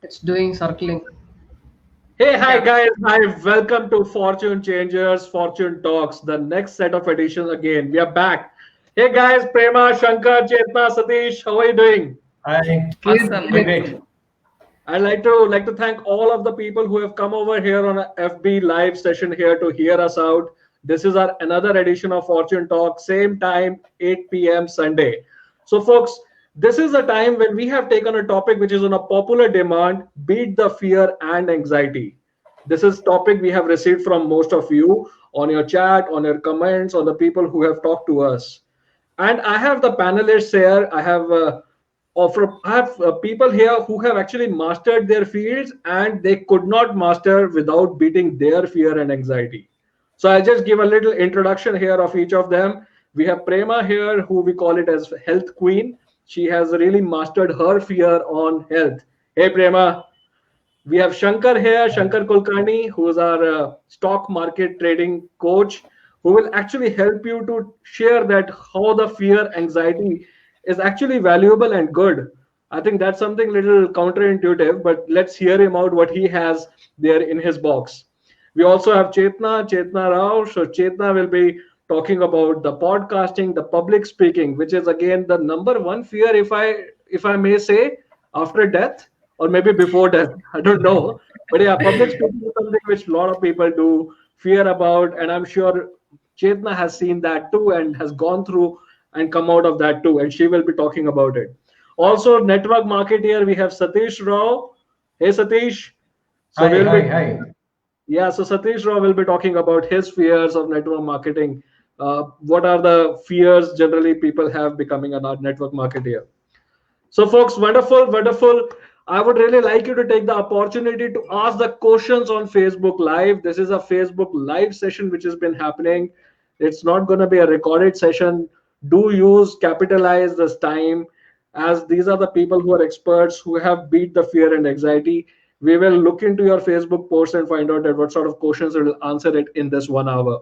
It's doing circling. Hey, hi Yeah. guys. Hi, welcome to Fortune Changers, Fortune Talks, the next set of editions again. We are back. Hey guys, Prema, Shankar, Chetna, Satish, how are you doing? Hi, Awesome. doing Awesome. great. I'd like to thank all of the people who have come over here on a FB live session here to hear us out. This is our another edition of Fortune Talk, same time, 8 p.m. Sunday. So, folks, this is a time when we have taken a topic which is on a popular demand: beat the fear and anxiety. This is topic we have received from most of you on your chat, on your comments, on the people who have talked to us. And I have the panelists here. I have people here who have actually mastered their fields and they could not master without beating their fear and anxiety. So I'll just give a little introduction here of each of them. We have Prema here, who we call it as Health Queen. She has really mastered her fear on health. Hey, Prema. We have Shankar here, Shankar Kulkarni, who is our stock market trading coach, who will actually help you to share that how the fear, anxiety is actually valuable and good. I think that's something little counterintuitive, but let's hear him out what he has there in his box. We also have Chetna Rao. So Chetna will be talking about the podcasting, the public speaking, which is again the number one fear, if I may say, after death or maybe before death. I don't know, but yeah, public speaking is something which a lot of people do fear about, and I'm sure Chetna has seen that too and has gone through and come out of that too, and she will be talking about it. Also, network marketeer, we have Satish Rao. Hey, Satish. So Hi, we'll be hi, hi. yeah, so Satish Rao will be talking about his fears of network marketing. What are the fears generally people have becoming a network marketer? So, folks, wonderful, wonderful. I would really like you to take the opportunity to ask the questions on Facebook Live. This is a Facebook Live session which has been happening. It's not going to be a recorded session. Do use, capitalize this time, as these are the people who are experts who have beat the fear and anxiety. We will look into your Facebook post and find out that what sort of questions will answer it in this 1 hour.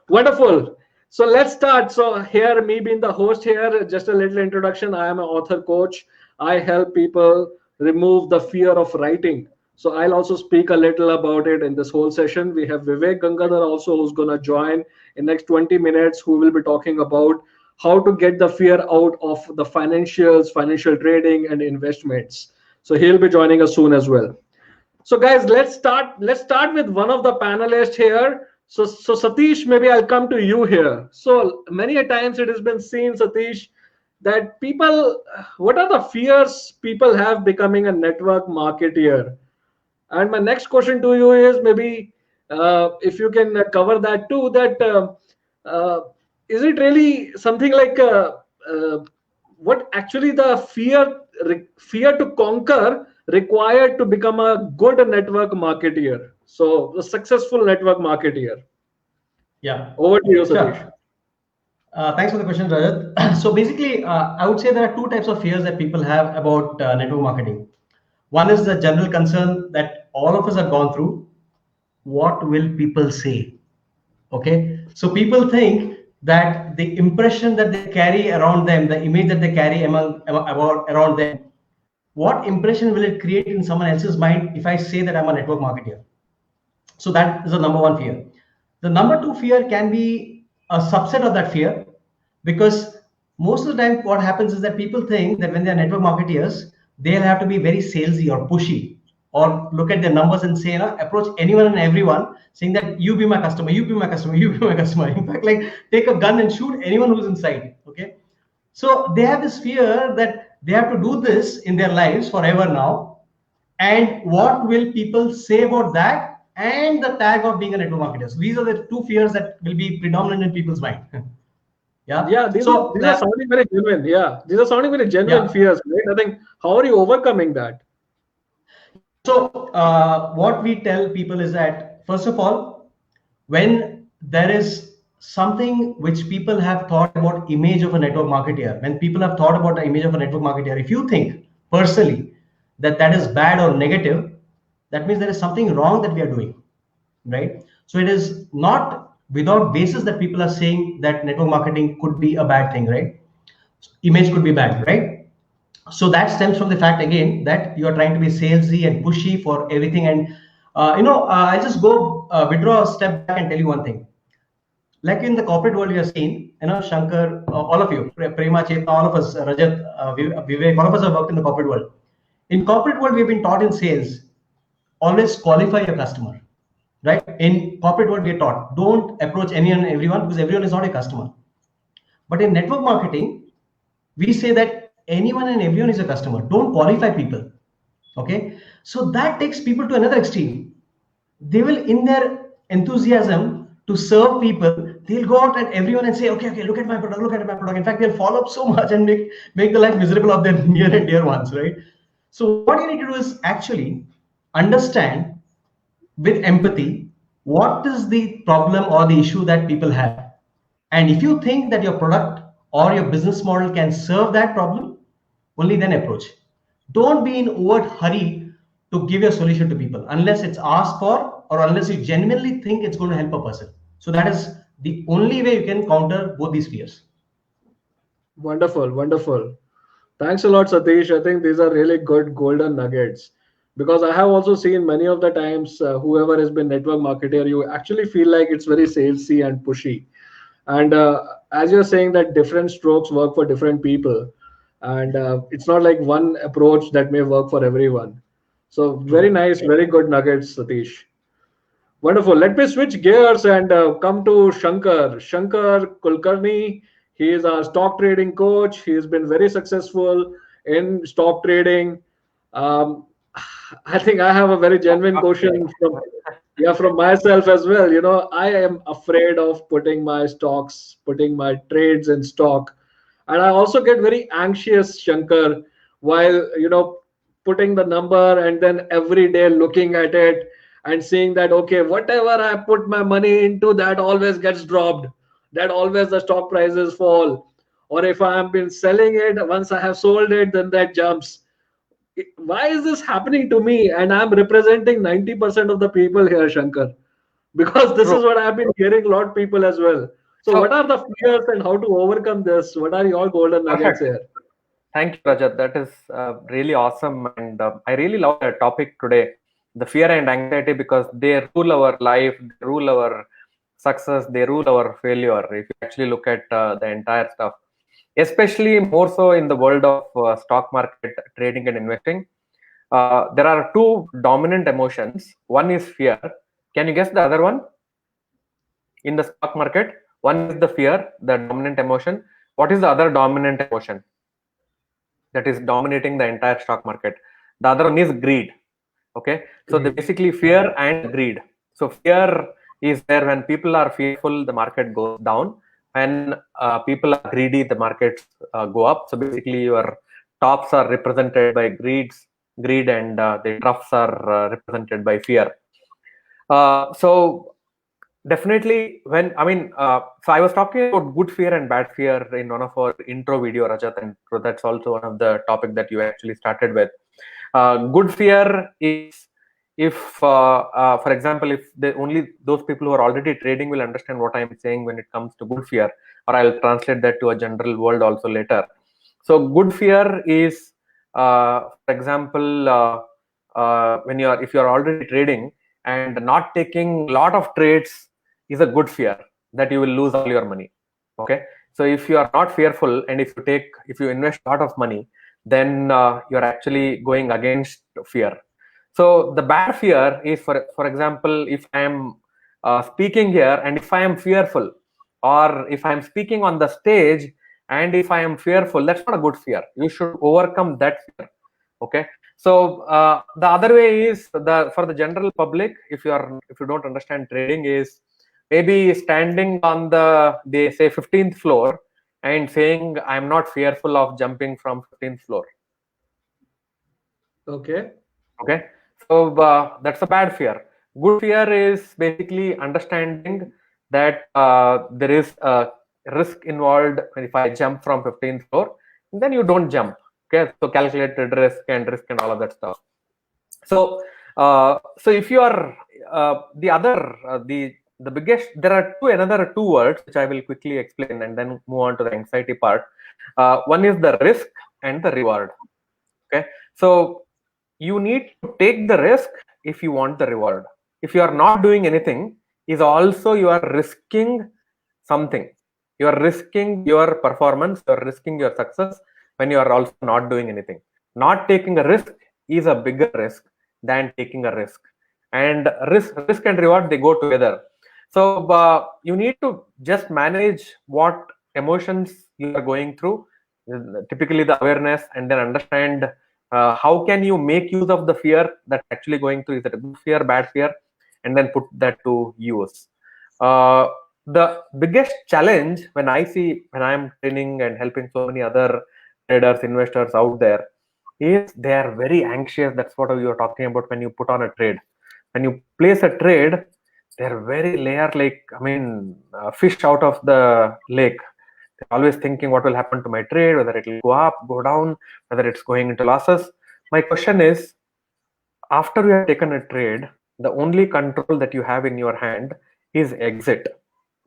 Wonderful. So let's start. So here, me being the host here, just a little introduction. I am an author coach. I help people remove the fear of writing. So I'll also speak a little about it in this whole session. We have Vivek Gangadhar also who's going to join in next 20 minutes, who will be talking about how to get the fear out of the financials, financial trading and investments. So he'll be joining us soon as well. So guys, let's start with one of the panelists here. So Satish, maybe I'll come to you here. So many a times it has been seen, Satish, that people, what are the fears people have becoming a network marketeer? And my next question to you is maybe if you can cover that too, that uh, is it really something like what actually the fear to conquer required to become a good network marketeer? So a successful network marketeer. Yeah, Over to you, Satish. sure. Thanks for the question, Rajat. So basically, I would say there are two types of fears that people have about network marketing. One is the general concern that all of us have gone through. What will people say? Okay, so people think that the impression that they carry around them, the image that they carry about around them, what impression will it create in someone else's mind if I say that I'm a network marketer? So that is the number one fear. The number two fear can be a subset of that fear, because most of the time what happens is that people think that when they're network marketeers, they'll have to be very salesy or pushy, or look at their numbers and say, approach anyone and everyone saying that you be my customer, you be my customer, you be my customer. In fact, like take a gun and shoot anyone who's in sight. Okay. So they have this fear that they have to do this in their lives forever now, and what will people say about that, and the tag of being a network marketer. So these are the two fears that will be predominant in people's mind. Yeah, Yeah, these are so these are sounding very genuine. Yeah, these are sounding very genuine yeah, fears, right? I think how are you overcoming that? yeah. So what we tell people is that, first of all, when there is something which people have thought about image of a network marketer, when people have thought about the image of a network marketer, if you think personally that that is bad or negative, that means there is something wrong that we are doing, right? So it is not without basis that people are saying that network marketing could be a bad thing, right? Image could be bad, right? So that stems from the fact again that you are trying to be salesy and pushy for everything. And I'll just go withdraw a step back and tell you one thing. Like in the corporate world, we have seen, Shankar, all of you, Prema, Chetna, all of us, Rajat, Vivek, all of us have worked in the corporate world. In corporate world, we've been taught in sales, always qualify your customer, right? In corporate world, we're taught, don't approach anyone and everyone because everyone is not a customer. But in network marketing, we say that anyone and everyone is a customer. Don't qualify people. Okay. So that takes people to another extreme. They will, in their enthusiasm to serve people, they'll go out at everyone and say, okay, look at my product, look at my product. In fact, they'll follow up so much and make the life miserable of their near and dear ones, right? So what you need to do is actually understand with empathy what is the problem or the issue that people have. And if you think that your product or your business model can serve that problem, only then approach. Don't be in overt hurry to give your solution to people unless it's asked for or unless you genuinely think it's going to help a person. So that is the only way you can counter both these fears. Wonderful, wonderful. Thanks a lot, Satish. I think these are really good golden nuggets because I have also seen many of the times whoever has been network marketer, you actually feel like it's very salesy and pushy. And as you're saying that different strokes work for different people, and it's not like one approach that may work for everyone. So very nice, very good nuggets, Satish. Wonderful. Let me switch gears and come to Shankar. Shankar Kulkarni. He is our stock trading coach. He has been very successful in stock trading. Um, I think I have a very genuine question from myself as well. I am afraid of putting my stocks, putting my trades in stock, and I also get very anxious, Shankar, while putting the number and then every day looking at it and seeing that okay, whatever I put my money into, that always gets dropped, that always the stock prices fall, or if I have been selling it, once I have sold it, then that jumps. Why is this happening to me? And I'm representing 90% of the people here, Shankar, because this is what I've been hearing a lot of people as well. So what are the fears and how to overcome this? What are your golden nuggets here? Thank you, Rajat. That is really awesome. And I really love the topic today, the fear and anxiety, because they rule our life, they rule our success, they rule our failure. If you actually look at the entire stuff, especially more so in the world of stock market trading and investing, there are two dominant emotions. One is fear. Can you guess the other one? In the stock market, one is the fear, the dominant emotion. What is the other dominant emotion that is dominating the entire stock market? The other one is greed. Okay, so they basically fear and greed. So fear is there when people are fearful, the market goes down. When people are greedy, the markets go up. So basically, your tops are represented by greed, and the troughs are represented by fear. So definitely, when so I was talking about good fear and bad fear in one of our intro video, Rajat, and that's also one of the topic that you actually started with. Good fear is if, for example, if only those people who are already trading will understand what I'm saying when it comes to good fear, or I'll translate that to a general world also later. So good fear is, for example, if you're already trading and not taking a lot of trades is a good fear that you will lose all your money. Okay, so if you are not fearful and if you invest a lot of money, then you're actually going against fear. So the bad fear is, for example, if I am speaking here and if I am fearful, or if I am speaking on the stage and if I am fearful, that's not a good fear. You should overcome that fear. Okay, so the other way is for the general public, if you don't understand trading, is maybe standing on they say 15th floor and saying I'm not fearful of jumping from 15th floor. Okay, so that's a bad fear. Good fear is basically understanding that there is a risk involved. If I jump from 15th floor, then you don't jump. Okay, so calculated risk and all of that stuff. So if you are the biggest, there are another two words which I will quickly explain and then move on to the anxiety part. One is the risk and the reward. Okay, so you need to take the risk if you want the reward. If you are not doing anything, is also you are risking something. You are risking your performance, you are risking your success when you are also not doing anything. Not taking a risk is a bigger risk than taking a risk. And risk and reward, they go together. So you need to just manage what emotions you are going through, typically the awareness, and then understand how can you make use of the fear that's actually going through. Is it a good fear, bad fear, and then put that to use. The biggest challenge when I'm training and helping so many other traders, investors out there, is they are very anxious. That's what you were talking about when you put on a trade. When you place a trade, they're very like, I mean, fish out of the lake. They're always thinking what will happen to my trade, whether it will go up, go down, whether it's going into losses. My question is, after you have taken a trade, the only control that you have in your hand is exit.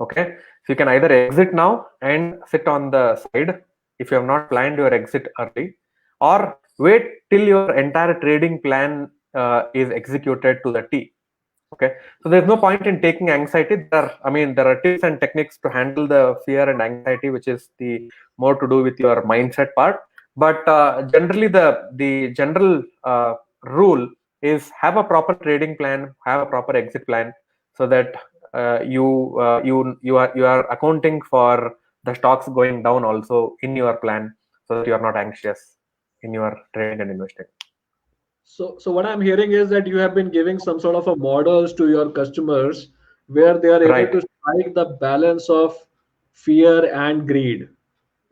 Okay, so you can either exit now and sit on the side if you have not planned your exit early, or wait till your entire trading plan is executed to the T. Okay, so there's no point in taking anxiety. There are tips and techniques to handle the fear and anxiety, which is the more to do with your mindset part. But generally, the general rule is have a proper trading plan, have a proper exit plan, so that you are accounting for the stocks going down also in your plan, so that you are not anxious in your trading and investing. So what I'm hearing is that you have been giving some sort of a models to your customers where they are able Right. to strike the balance of fear and greed.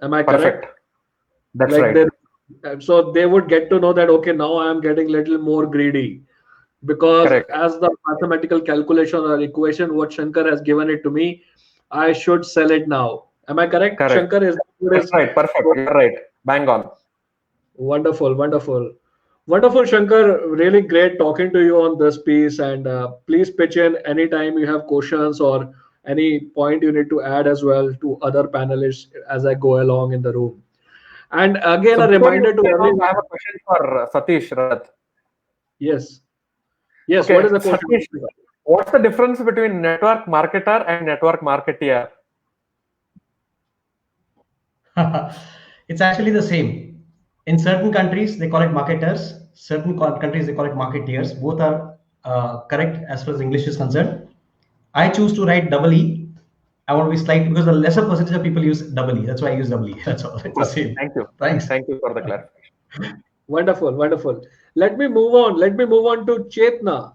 Am I correct? Perfect. That's Like right. so they would get to know that, okay, now I am getting little more greedy because Correct. as the mathematical calculation or equation what Shankar has given it to me, I should sell it now. Am I correct, Correct. Shankar? That's right. Perfect. You're right. Bang on. Wonderful, wonderful. Wonderful, Shankar. Really great talking to you on this piece. And please pitch in anytime you have questions or any point you need to add as well to other panelists as I go along in the room. And again, So a before you reminder to sign off, everyone. I have a question for Satish Rath. Yes. Yes. What Okay, is the question? Satish, what's the difference between network marketer and network marketeer? It's actually the same. In certain countries, they call it marketers. Certain countries, they call it marketeers. Both are correct as far as English is concerned. I choose to write double E. I want to be slight because the lesser percentage of people use double E. That's why I use double E. That's all. It's the same. Thank you. Thanks. Thank you for the clarification. Wonderful, wonderful. Let me move on. Let me move on to Chetna.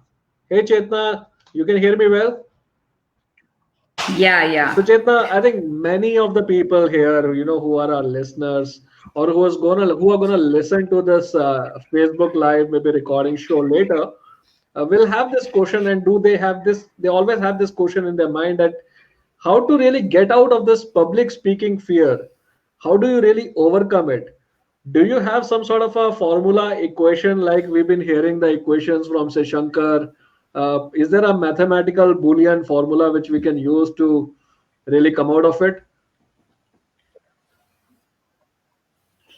Hey, Chetna, you can hear me well? Yeah. So Chetna, I think many of the people here, who are our listeners or who are gonna listen to this Facebook Live, maybe recording show later, will have this question. And do they have this? They always have this question in their mind that how to really get out of this public speaking fear. How do you really overcome it? Do you have some sort of a formula equation like we've been hearing the equations from say Shankar? Is there a mathematical Boolean formula which we can use to really come out of it?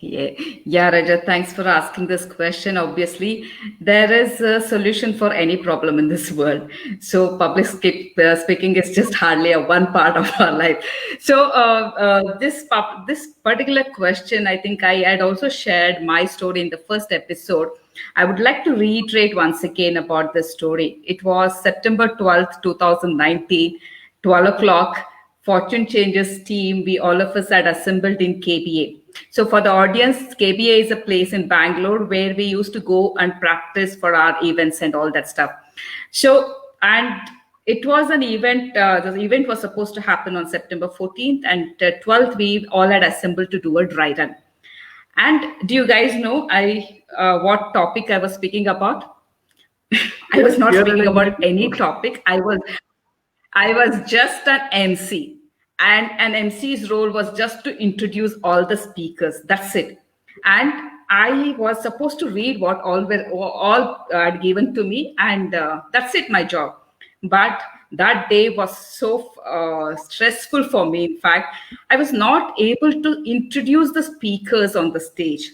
Yeah, Rajat, thanks for asking this question. Obviously, there is a solution for any problem in this world. So public speaking is just hardly a one part of our life. So this particular question, I think I had also shared my story in the first episode. I would like to reiterate once again about this story. It was September 12th, 2019, 12 o'clock. Fortune Changers team, we all of us had assembled in KBA. So for the audience, KBA is a place in Bangalore where we used to go and practice for our events and all that stuff. So, and it was an event, the event was supposed to happen on September 14th, and 12th, we all had assembled to do a dry run. And do you guys know what topic I was speaking about? I was not speaking about any topic. I was just an MC, and an MC's role was just to introduce all the speakers. That's it. And I was supposed to read what all had given to me, and that's it, my job. But that day was so stressful for me. In fact, I was not able to introduce the speakers on the stage.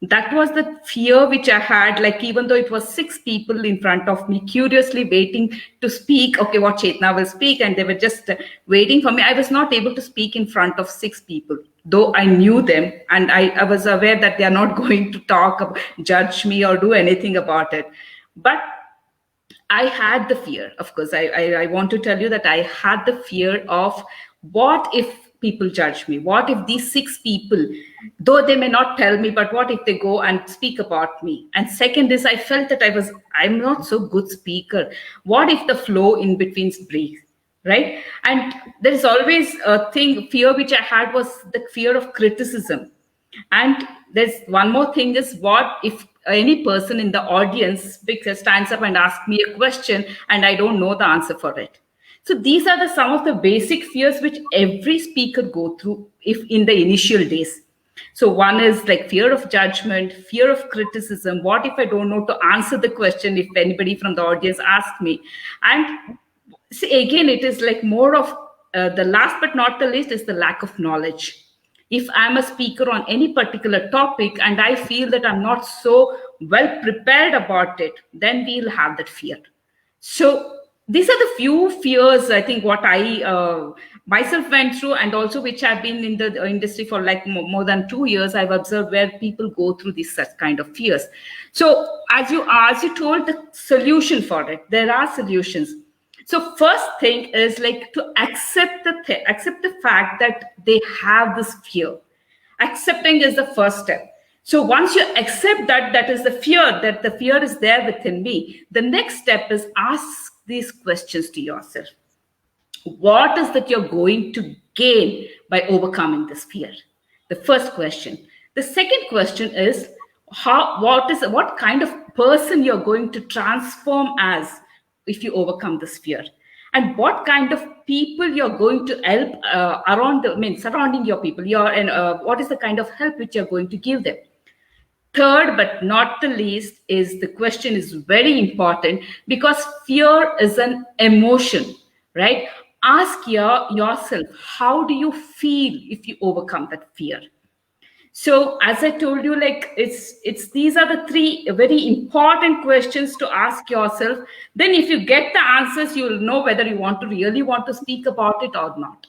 That was the fear which I had, like even though it was 6 people in front of me, curiously waiting to speak, okay, what Chetna will speak, and they were just waiting for me. I was not able to speak in front of 6 people, though I knew them, and I was aware that they are not going to talk, judge me or do anything about it. But I had the fear, of course. I want to tell you that I had the fear of what if people judge me? What if these 6 people, though they may not tell me, but what if they go and speak about me? And second is, I felt that I'm not so good speaker. What if the flow in between breaks, right? And there is always a fear which I had was the fear of criticism. And there's one more thing is, what if any person in the audience stands up and asks me a question and I don't know the answer for it? So these are some of the basic fears which every speaker go through if in the initial days. So one is like fear of judgment, fear of criticism. What if I don't know to answer the question if anybody from the audience asks me? And see, again, it is like more of the last but not the least is the lack of knowledge. If I'm a speaker on any particular topic and I feel that I'm not so well prepared about it, then we'll have that fear. So these are the few fears, I think, what I myself went through, and also which I've been in the industry for like more than 2 years. I've observed where people go through these such kind of fears. So as you told, the solution for it, there are solutions. So first thing is like to accept the fact that they have this fear. Accepting is the first step. So once you accept that is the fear, that the fear is there within me, the next step is ask these questions to yourself. What is that you're going to gain by overcoming this fear? The first question. The second question is what kind of person you're going to transform as if you overcome this fear, and what kind of people you're going to help surrounding your people. What is the kind of help which you're going to give them? Third, but not the least, is the question is very important, because fear is an emotion, right? Ask yourself, how do you feel if you overcome that fear? So as I told you, like these are the 3 very important questions to ask yourself. Then if you get the answers, you will know whether you really want to speak about it or not,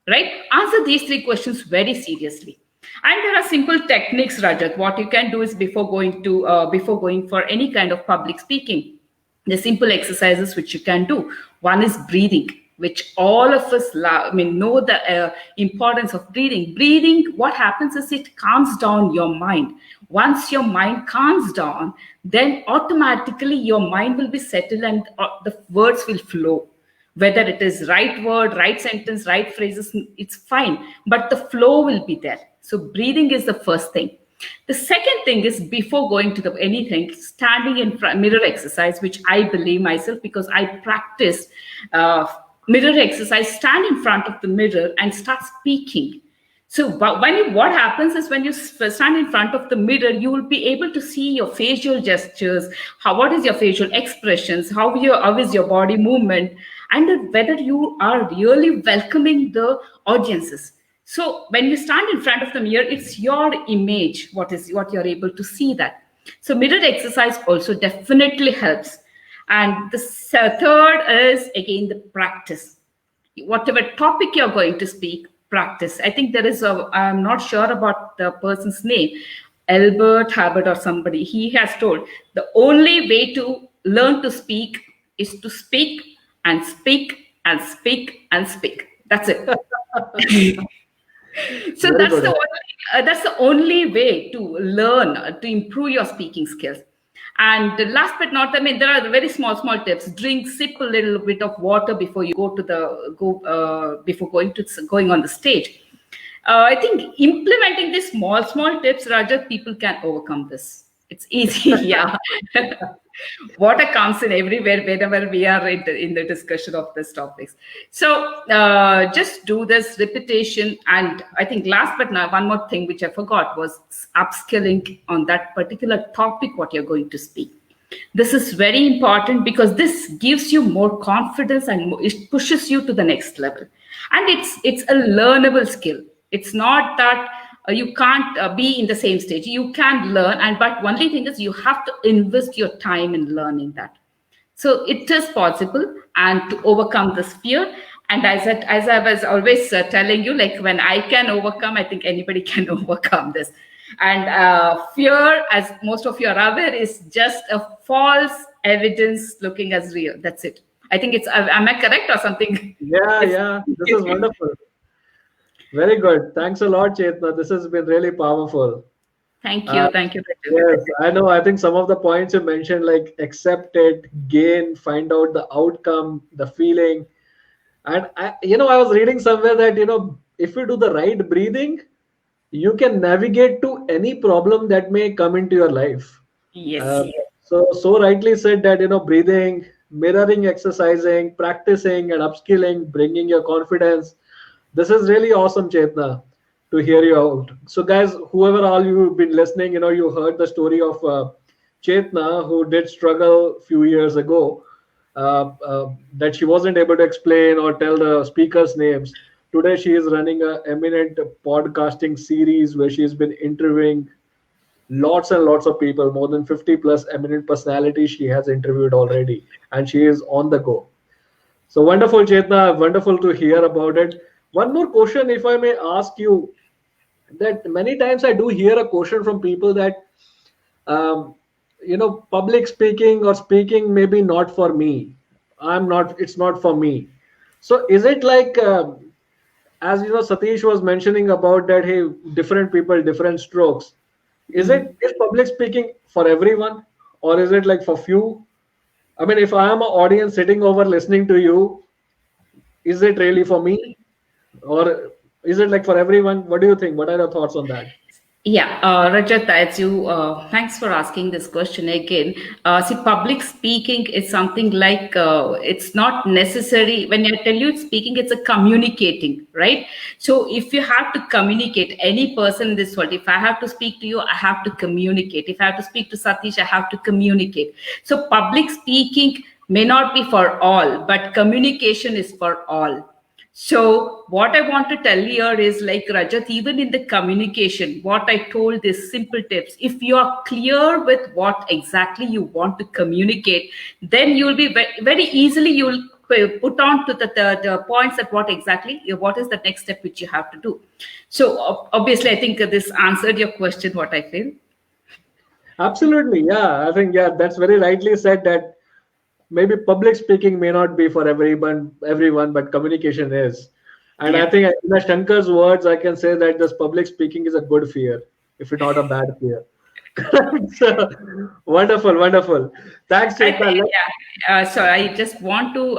right? Answer these 3 questions very seriously. And there are simple techniques, Rajat. What you can do is before going for any kind of public speaking, the simple exercises which you can do. One is breathing, which all of us know the importance of breathing. Breathing, what happens is it calms down your mind. Once your mind calms down, then automatically your mind will be settled and the words will flow. Whether it is right word, right sentence, right phrases, it's fine, but the flow will be there. So breathing is the first thing. The second thing is, before going to anything, standing in front, mirror exercise, which I believe myself, because I practiced mirror exercise. Stand in front of the mirror and start speaking. So what happens is, when you stand in front of the mirror, you will be able to see your facial gestures, what is your facial expressions, how is your body movement, and whether you are really welcoming the audiences. So when you stand in front of the mirror, it's your image, what you're able to see that. So mirror exercise also definitely helps. And the third is, again, the practice. Whatever topic you're going to speak, practice. I think I'm not sure about the person's name, Albert Hubbard or somebody. He has told the only way to learn to speak is to speak and speak and speak and speak. That's it. So that's the only way to learn, to improve your speaking skills. And last but not, there are very small tips. Sip a little bit of water before you before going on the stage. I think implementing these small tips, Rajat, people can overcome this. It's easy, yeah. Water comes in everywhere whenever we are in the discussion of these topics. So just do this repetition. And I think last but not, one more thing which I forgot was upskilling on that particular topic what you're going to speak. This is very important, because this gives you more confidence and it pushes you to the next level. And it's a learnable skill. It's not that you can't be in the same stage. You can learn, and but only thing is you have to invest your time in learning that. So it is possible, and to overcome this fear. And as I was always telling you, like when I can overcome, I think anybody can overcome this. And fear, as most of you are aware, is just a false evidence looking as real. That's it. I think it's. Am I correct or something? Yeah. This is wonderful. Very good. Thanks a lot, Chetna. This has been really powerful. Thank you. Thank you. Yes, I know. I think some of the points you mentioned, like accept it, gain, find out the outcome, the feeling. And I was reading somewhere that, if you do the right breathing, you can navigate to any problem that may come into your life. Yes. So rightly said that, breathing, mirroring, exercising, practicing and upskilling, bringing your confidence. This is really awesome, Chetna, to hear you out. So guys, whoever all you've been listening, you heard the story of Chetna, who did struggle a few years ago, that she wasn't able to explain or tell the speakers' names. Today, she is running a eminent podcasting series where she's been interviewing lots and lots of people, more than 50 plus eminent personalities she has interviewed already, and she is on the go. So wonderful, Chetna, wonderful to hear about it. One more question, if I may ask you, that many times I do hear a question from people that, public speaking or speaking maybe not for me. It's not for me. So is it like, as Satish was mentioning about that, hey, different people, different strokes. Is public speaking for everyone, or is it like for few? I mean, if I am an audience sitting over listening to you, is it really for me, or is it like for everyone? What do you think? What are your thoughts on that? Yeah, Rajat, thanks for asking this question again. See, public speaking is something like, it's not necessary. When I tell you it's speaking, it's a communicating, right? So if you have to communicate, any person in this world, if I have to speak to you, I have to communicate. If I have to speak to Satish, I have to communicate. So public speaking may not be for all, but communication is for all. So what I want to tell here is, like Rajat, even in the communication, what I told is simple tips. If you are clear with what exactly you want to communicate, then you'll be very easily, you'll put on to the points that what is the next step which you have to do. So obviously, I think this answered your question, what I feel. Absolutely. Yeah, I think, that's very rightly said that maybe public speaking may not be for everyone, but communication is. And I think in Shankar's words, I can say that this public speaking is a good fear, if it's not a bad fear. So, wonderful. Thanks, Chetna. So I just want to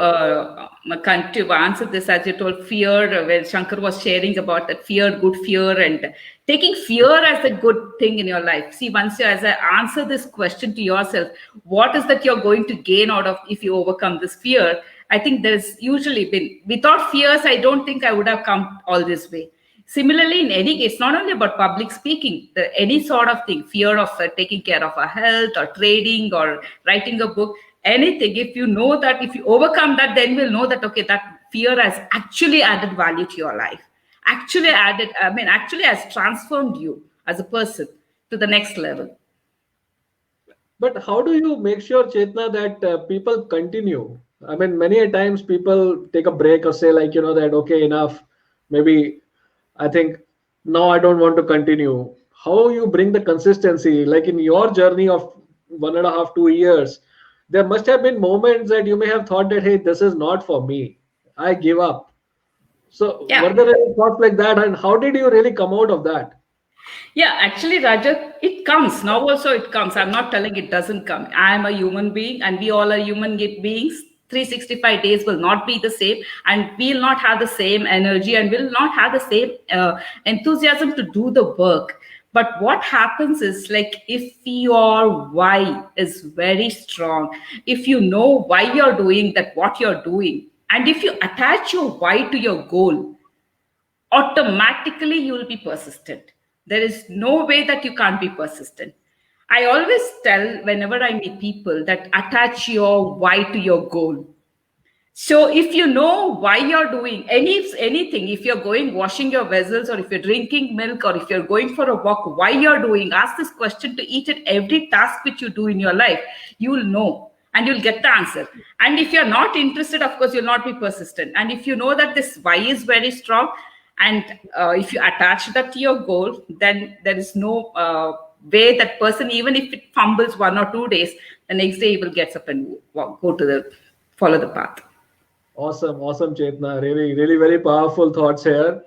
answer this, as you told, fear, where Shankar was sharing about that fear, good fear, and taking fear as a good thing in your life. See, as I answer this question to yourself, what is that you're going to gain out of if you overcome this fear? I think there's usually been, without fears, I don't think I would have come all this way. Similarly, in any case, not only about public speaking, any sort of thing, fear of taking care of our health or trading or writing a book, anything, if you know that, if you overcome that, then we'll know that, okay, that fear has actually added value to your life, actually has transformed you as a person to the next level. But how do you make sure, Chetna, that people continue? I mean, many a times people take a break or say like, that, okay, enough, maybe I think now I don't want to continue. How you bring the consistency, like in your journey of 1.5, 2 years, there must have been moments that you may have thought that, hey, this is not for me, I give up. So were there any thoughts like that, and how did you really come out of that? Yeah, actually, Rajat, it comes. Now also it comes. I'm not telling it doesn't come. I am a human being, and we all are human beings. 365 days will not be the same, and we'll not have the same energy, and will not have the same enthusiasm to do the work. But what happens is, like, if your why is very strong, if you know why you're doing that, what you're doing, and if you attach your why to your goal, automatically you will be persistent. There is no way that you can't be persistent. I always tell whenever I meet people that attach your why to your goal. So if you know why you're doing anything, if you're going washing your vessels, or if you're drinking milk, or if you're going for a walk, why you're doing, ask this question to each and every task which you do in your life. You will know and you'll get the answer. And if you're not interested, of course, you'll not be persistent. And if you know that this why is very strong, and if you attach that to your goal, then there is no way that person, even if it fumbles 1 or 2 days, the next day he will get up and go to the follow the path. Awesome, awesome, Chetna. Really, really very powerful thoughts here.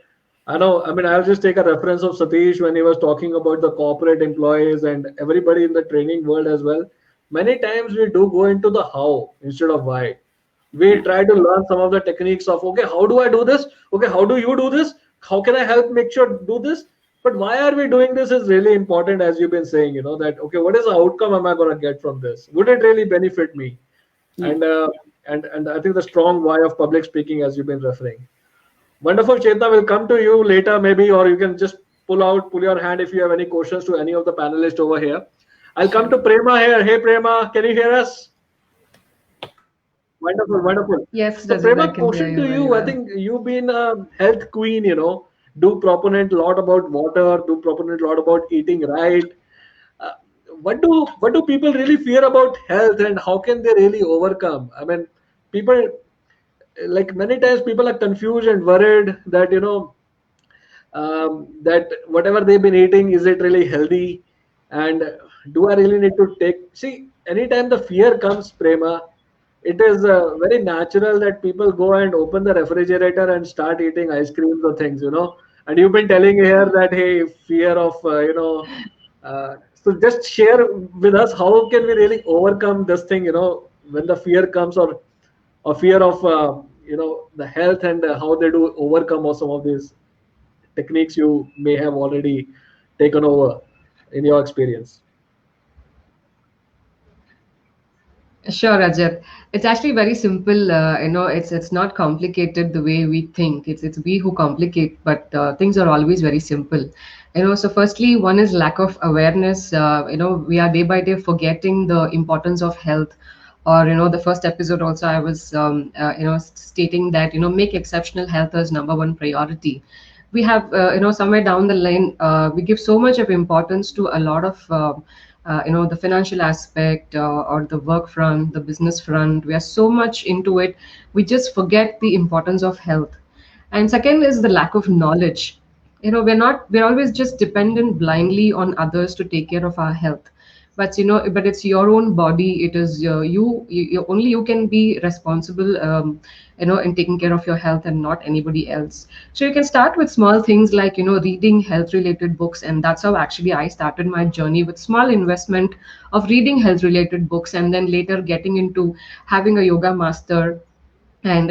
I know, I mean, I'll just take a reference of Satish when he was talking about the corporate employees and everybody in the training world as well. Many times we do go into the how instead of why. We try to learn some of the techniques of, okay, how do I do this? Okay, how do you do this? How can I help make sure do this? But why are we doing this is really important, as you've been saying, that, okay, what is the outcome am I going to get from this? Would it really benefit me? Yeah. And I think the strong why of public speaking, as you've been referring. Wonderful, Chetna. Will come to you later, maybe, or you can just pull your hand if you have any questions to any of the panelists over here. I'll come to Prema here. Hey, Prema, can you hear us? Wonderful, wonderful. Yes, So, Rajat, Prema, I can hear question you to very you. well. I think you've been a health queen, do proponent a lot about water, do proponent a lot about eating right. What do people really fear about health, and how can they really overcome? I mean, people, like many times people are confused and worried that that whatever they've been eating, is it really healthy, and do I really need to take, see, anytime the fear comes, Prema, it is very natural that people go and open the refrigerator and start eating ice creams or things, and you've been telling here that, hey, fear of so just share with us, how can we really overcome this thing, when the fear comes, or fear of the health, and how they do overcome or some of these techniques you may have already taken over in your experience. Sure, Rajat. It's actually very simple. It's not complicated the way we think. It's we who complicate, but things are always very simple. So firstly, one is lack of awareness. We are day by day forgetting the importance of health. Or the first episode also I was stating that make exceptional health as number one priority. We have somewhere down the line we give so much of importance to a lot of the financial aspect, or the work front, the business front. We are so much into it, we just forget the importance of health. And second is the lack of knowledge. We're always just dependent blindly on others to take care of our health. But it's your own body. It is only you can be responsible in taking care of your health, and not anybody else. So you can start with small things like reading health related books, and that's how actually I started my journey, with small investment of reading health related books, and then later getting into having a yoga master, and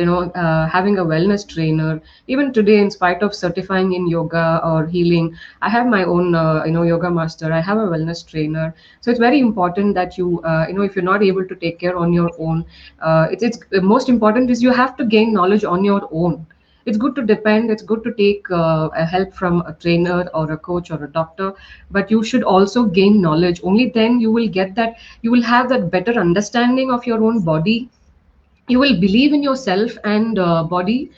having a wellness trainer. Even today, in spite of certifying in yoga or healing, I have my own yoga master, I have a wellness trainer. So it's very important that you if you're not able to take care on your own, it's the most important is you have to gain knowledge on your own. It's good to depend, it's good to take a help from a trainer or a coach or a doctor, but you should also gain knowledge. Only then you will get that, you will have that better understanding of your own body. You will believe in yourself and body.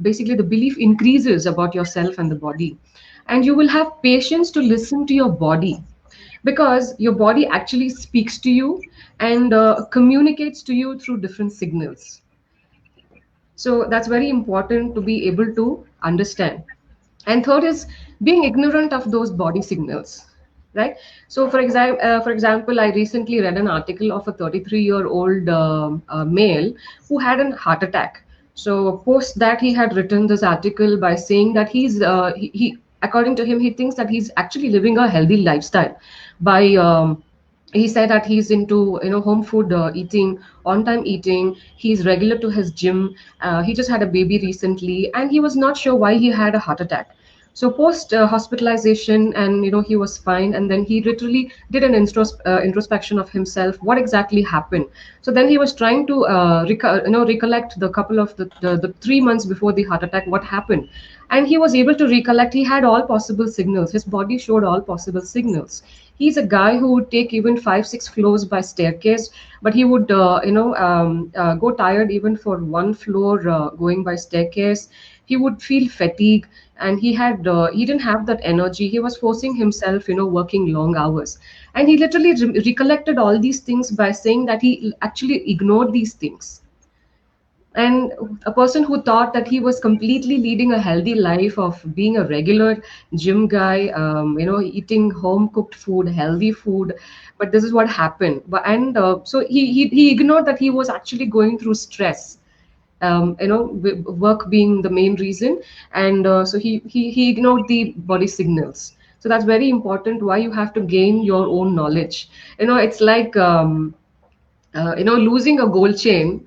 Basically the belief increases about yourself and the body, and you will have patience to listen to your body, because your body actually speaks to you and communicates to you through different signals. So that's very important to be able to understand. And third is being ignorant of those body signals, right? So for example, I recently read an article of a 33-year-old male who had a heart attack. So post that, he had written this article by saying that he according to him, he thinks that he's actually living a healthy lifestyle by he said that he's into home food eating, on time eating, he's regular to his gym. He just had a baby recently, and he was not sure why he had a heart attack. So post hospitalization, and he was fine, and then he literally did an introspection of himself, what exactly happened. So then he was trying to recollect the couple of the 3 months before the heart attack, what happened. And he was able to recollect, he had all possible signals, his body showed all possible signals. He's a guy who would take even 5 6 floors by staircase, but he would go tired even for one floor going by staircase. He would feel fatigue, and he didn't have that energy. He was forcing himself, working long hours, and he literally recollected all these things by saying that he actually ignored these things. And a person who thought that he was completely leading a healthy life of being a regular gym guy, eating home cooked food, healthy food, but this is what happened. So he ignored that he was actually going through stress, work being the main reason. And so he ignored the body signals. So that's very important, why you have to gain your own knowledge. It's like losing a gold chain.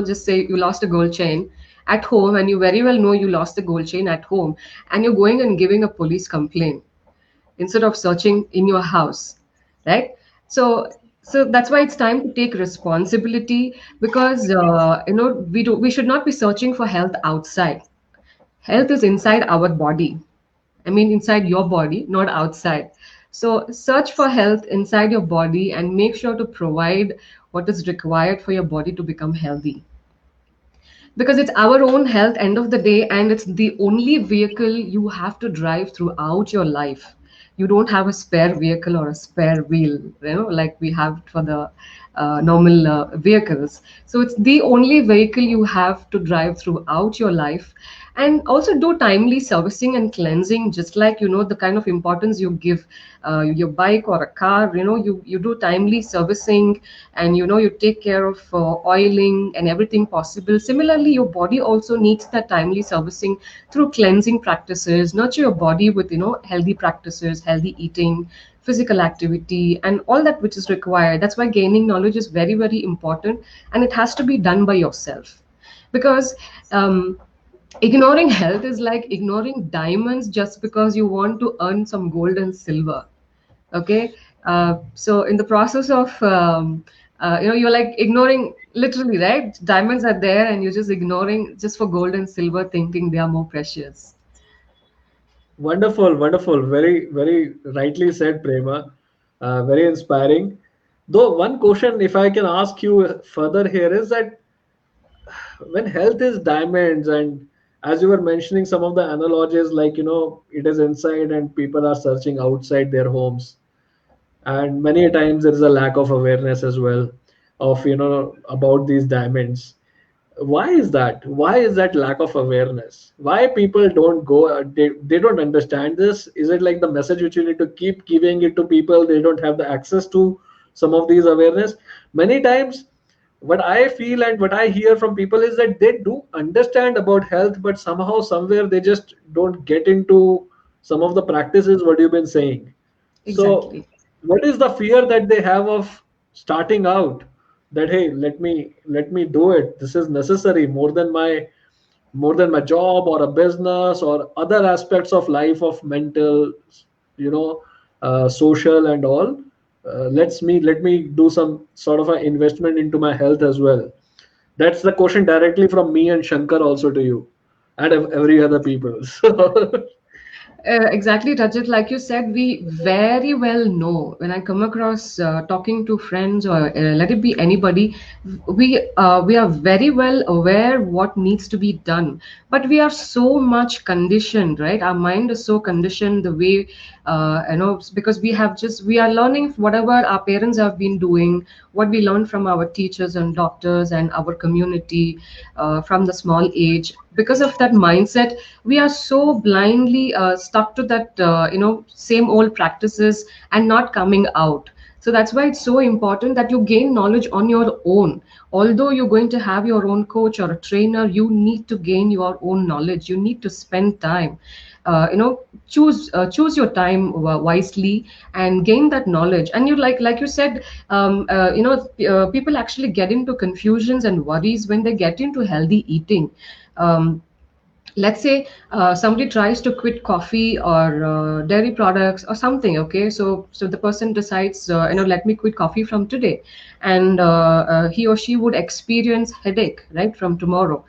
Just say you lost a gold chain at home, and you very well know you lost the gold chain at home, and you're going and giving a police complaint instead of searching in your house, right? So that's why it's time to take responsibility, because we should not be searching for health outside. Health is inside our body. I mean, inside your body, not outside. So search for health inside your body and make sure to provide what is required for your body to become healthy. Because it's our own health, end of the day, and it's the only vehicle you have to drive throughout your life. You don't have a spare vehicle or a spare wheel, like we have for the normal vehicles. So it's the only vehicle you have to drive throughout your life. And also do timely servicing and cleansing, just like the kind of importance you give your bike or a car. You do timely servicing, and you take care of oiling and everything possible. Similarly, your body also needs that timely servicing through cleansing practices. Nurture your body with healthy practices, healthy eating, physical activity, and all that which is required. That's why gaining knowledge is very, very important, and it has to be done by yourself. Because ignoring health is like ignoring diamonds just because you want to earn some gold and silver. Okay. So in the process of you're like ignoring, literally, right? Diamonds are there and you're just ignoring just for gold and silver, thinking they are more precious. Wonderful, wonderful. Very, very rightly said, Prema. Very inspiring. Though one question, if I can ask you further here, is that when health is diamonds, and as you were mentioning some of the analogies, like it is inside and people are searching outside their homes, and many times there is a lack of awareness as well of about these diamonds. Why is that? Why is that lack of awareness? Why people don't go, they don't understand this? Is it like the message which you need to keep giving it to people, they don't have the access to some of these awareness? Many times what I feel and what I hear from people is that they do understand about health, but somehow somewhere they just don't get into some of the practices what you've been saying. So Exactly. what is the fear that they have of starting out, that hey, let me do it, this is necessary more than my job or a business or other aspects of life, of mental, social and all. Let me do some sort of an investment into my health as well. That's the question directly from me and Shankar also to you and every other people. So, Exactly, Rajat. Like you said, we very well know, when I come across talking to friends, or let it be anybody, we are very well aware what needs to be done. But we are so much conditioned, right? Our mind is so conditioned the way because we are learning whatever our parents have been doing, what we learned from our teachers and doctors and our community from the small age. Because of that mindset, we are so blindly stuck to that same old practices and not coming out. So that's why it's so important that you gain knowledge on your own. Although you're going to have your own coach or a trainer, you need to gain your own knowledge. You need to spend time, choose your time wisely and gain that knowledge. And you, like you said, people actually get into confusions and worries when they get into healthy eating. Let's say somebody tries to quit coffee or dairy products or something. Okay, so the person decides, let me quit coffee from today, and he or she would experience headache right from tomorrow.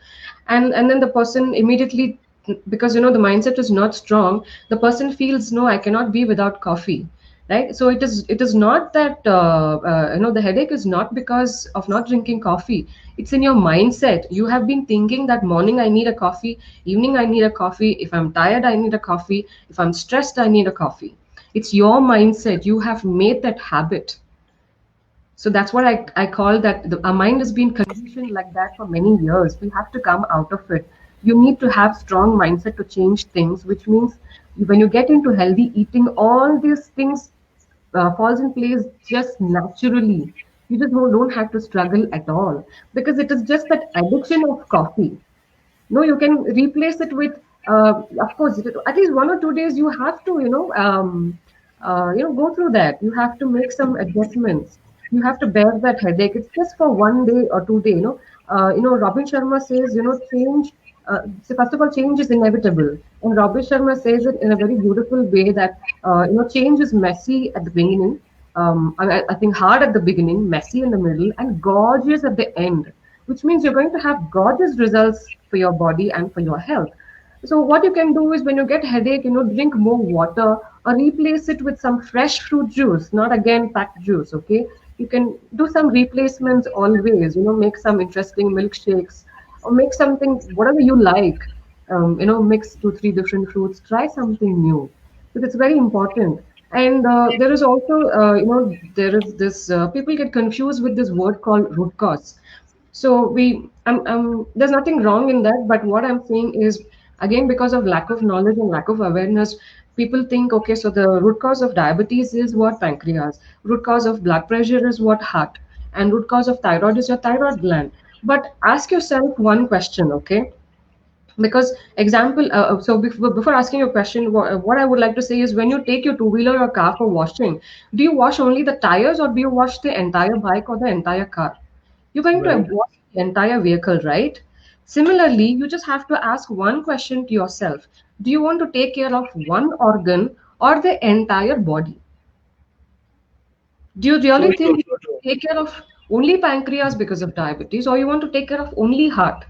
And then the person immediately, because the mindset is not strong, the person feels, no, I cannot be without coffee, right? So it is not that the headache is not because of not drinking coffee. It's in your mindset. You have been thinking that morning I need a coffee, evening I need a coffee, if I'm tired I need a coffee, if I'm stressed I need a coffee. It's your mindset. You have made that habit. So that's what I call that our mind has been conditioned like that for many years. We have to come out of it. You need to have strong mindset to change things, which means when you get into healthy eating, all these things falls in place just naturally. You just don't have to struggle at all, because it is just that addiction of coffee. No, you can replace it with, of course, at least 1 or 2 days you have to, go through that. You have to make some adjustments. You have to bear that headache. It's just for 1 day or 2 day. Robin Sharma says, change. So first of all, change is inevitable, and Robin Sharma says it in a very beautiful way that change is messy at the beginning. I think hard at the beginning, messy in the middle, and gorgeous at the end, which means you're going to have gorgeous results for your body and for your health. So what you can do is, when you get headache, drink more water or replace it with some fresh fruit juice, not again packed juice. Okay, you can do some replacements always. Make some interesting milkshakes, or make something whatever you like. Mix 2-3 different fruits. Try something new, because it's very important. And there is also, there is this. People get confused with this word called root cause. So there's nothing wrong in that, but what I'm saying is, again, because of lack of knowledge and lack of awareness, people think, okay, so the root cause of diabetes is what? Pancreas. Root cause of blood pressure is what? Heart. And root cause of thyroid is your thyroid gland. But ask yourself one question, okay? Because before asking your question, what I would like to say is, when you take your two-wheeler or car for washing, do you wash only the tires, or do you wash the entire bike or the entire car? You're going to Right. wash the entire vehicle, right? Similarly, you just have to ask one question to yourself. Do you want to take care of one organ or the entire body? Do you So really true, think you so want true. to take care of only pancreas because of diabetes, or you want to take care of only heart?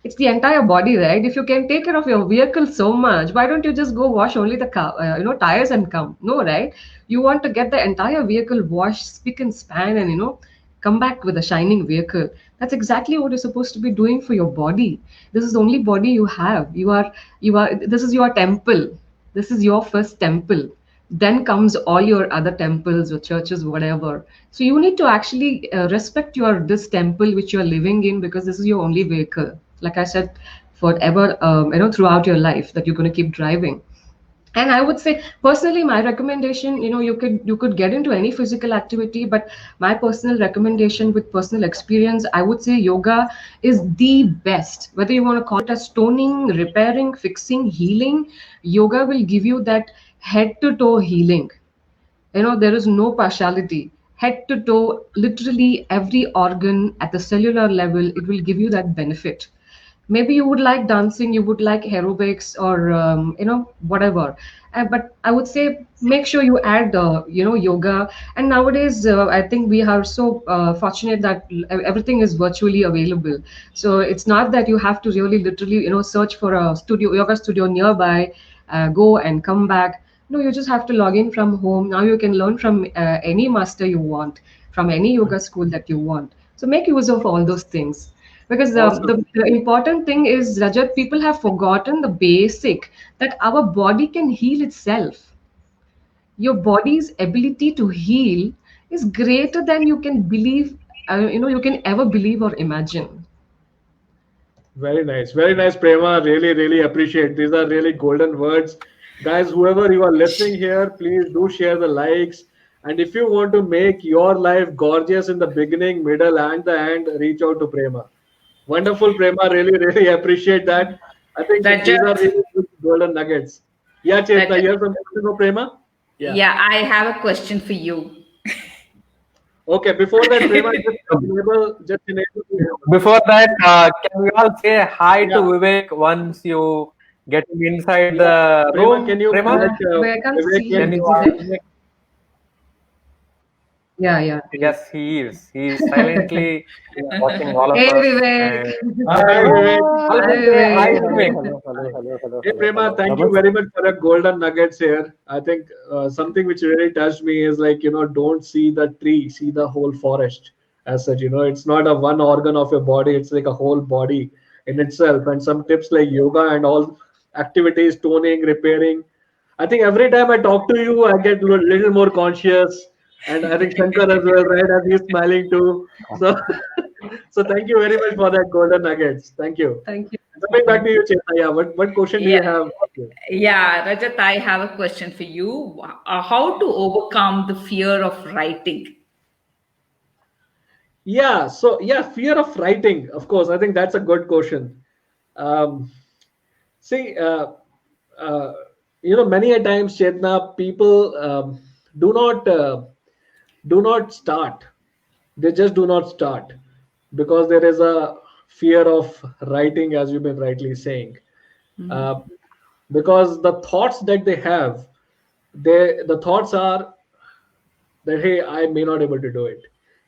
It's the entire body, right? If you can take care of your vehicle so much, why don't you just go wash only the car, tires and come? No, right? You want to get the entire vehicle washed, spick and span, and come back with a shining vehicle. That's exactly what you're supposed to be doing for your body. This is the only body you have. You are. This is your temple. This is your first temple. Then comes all your other temples or churches, whatever. So you need to actually respect your this temple which you're living in, because this is your only vehicle. Like I said, forever, throughout your life, that you're going to keep driving. And I would say, personally, my recommendation, you could get into any physical activity, but my personal recommendation, with personal experience, I would say yoga is the best. Whether you want to call it as toning, repairing, fixing, healing, yoga will give you that head to toe healing. There is no partiality. Head to toe, literally every organ at the cellular level, it will give you that benefit. Maybe you would like dancing, you would like aerobics, or whatever. But I would say, make sure you add yoga. And nowadays, I think we are so fortunate that everything is virtually available. So it's not that you have to really literally search for a yoga studio nearby, go and come back. No, you just have to log in from home. Now you can learn from any master you want, from any yoga school that you want. So make use of all those things. Because Awesome. the important thing is, Rajat, people have forgotten the basic, that our body can heal itself. Your body's ability to heal is greater than you can believe, you can ever believe or imagine. Very nice, Prema. Really, really appreciate. These are really golden words. Guys, whoever you are listening here, please do share the likes. And if you want to make your life gorgeous in the beginning, middle, and the end, reach out to Prema. Wonderful, Prema. Really, really appreciate that. I think these are Rajat, really good golden nuggets. Yeah, Chetna, you Rajat, have something to know, Prema? Yeah. yeah, I have a question for you. Okay, before that, Prema, just enable. Before that, can we all say hi to Yeah. Vivek once you get him inside Yeah. the Prema, room? can you Prema, let Where I can't Vivek see in? can him. you? Is it? Yeah. Yes, he is. He is silently watching all of Hey, us. Vivek. Hi, Vivek. Hi, Vivek. Hey, Prema, thank you very much for the golden nuggets here. I think something which really touched me is like, don't see the tree, see the whole forest as such. It's not a one organ of your body, it's like a whole body in itself. And some tips like yoga and all activities, toning, repairing. I think every time I talk to you, I get a little more conscious. And I think Shankar as well, right? And he's smiling too. So, so thank you very much for that golden nuggets. Thank you. Thank you. Coming back to you, Chetaya, what question do you have? Yeah, Rajat, I have a question for you. How to overcome the fear of writing? Yeah, so yeah, fear of writing, of course. I think that's a good question. Um, see, uh, many a times, Chetna, people do not start. They just do not start because there is a fear of writing, as you've been rightly saying. Uh, because the thoughts that they have, the thoughts are that hey, I may not able to do it.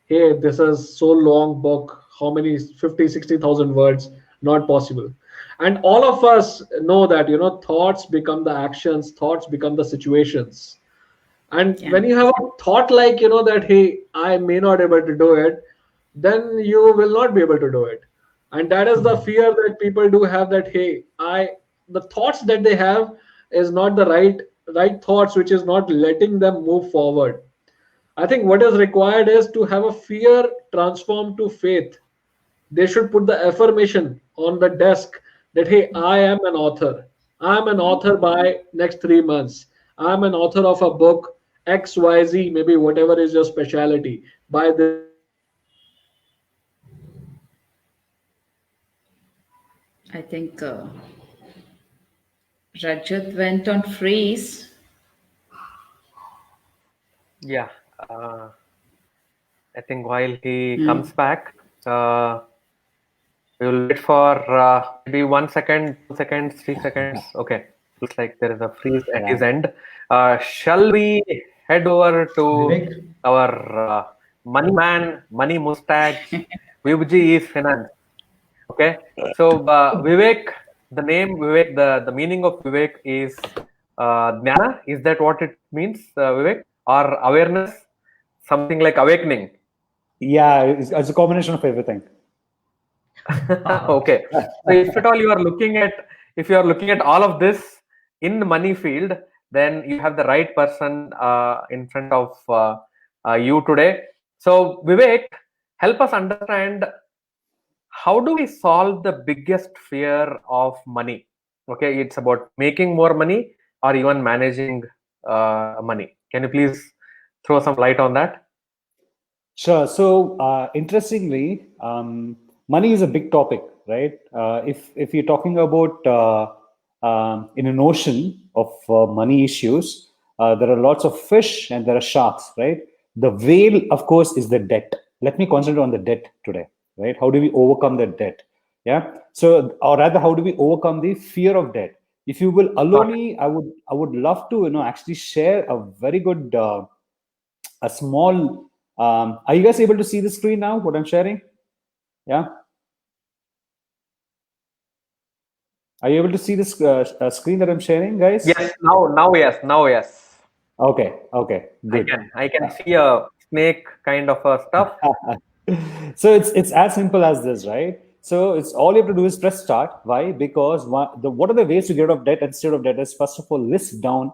Hey, this is so long book, how many 50, 60,000 words, not possible. And all of us know that thoughts become the actions, thoughts become the situations. And Yeah. when you have a thought like that hey, I may not able to do it, then you will not be able to do it. And that is the fear that people do have, that hey, the thoughts that they have is not the right thoughts, which is not letting them move forward. I think what is required is to have a fear transformed to faith. They should put the affirmation on the desk that hey, I am an author. I am an author by next 3 months. I am an author of a book XYZ, maybe whatever is your specialty. By this I think Rajat went on freeze. Yeah. I think while he comes back, we will wait for maybe 1 second, 2 seconds, 3 seconds. Okay. Looks like there is a freeze at his end. Shall we head over to Vivek? our money man, money mustache, Vibji is finance. Okay. So Vivek, the name Vivek, the meaning of Vivek is Jnana. Is that what it means, Vivek? Or awareness? Something like awakening. Yeah, it's a combination of everything. Okay. So if at all you are looking at all of this in the money field, then you have the right person in front of you today. So Vivek, help us understand, how do we solve the biggest fear of money? Okay, it's about making more money or even managing money. Can you please throw some light on that? Sure. So interestingly, money is a big topic, right? If you're talking about in an ocean of money issues, there are lots of fish and there are sharks, right? The whale, of course, is the debt. Let me concentrate on the debt today, right? How do we overcome the debt? Yeah. So, or rather, how do we overcome the fear of debt? If you will allow me, I would love to actually share a very good a small. Are you guys able to see the screen now? What I'm sharing? Yeah. Are you able to see this screen that I'm sharing, guys? Yes. Now yes. Okay. Good. I can see a snake kind of a stuff. So it's as simple as this, right? So it's all you have to do is press start. Why? Because what are the ways to get rid of debt instead of debt is, first of all, list down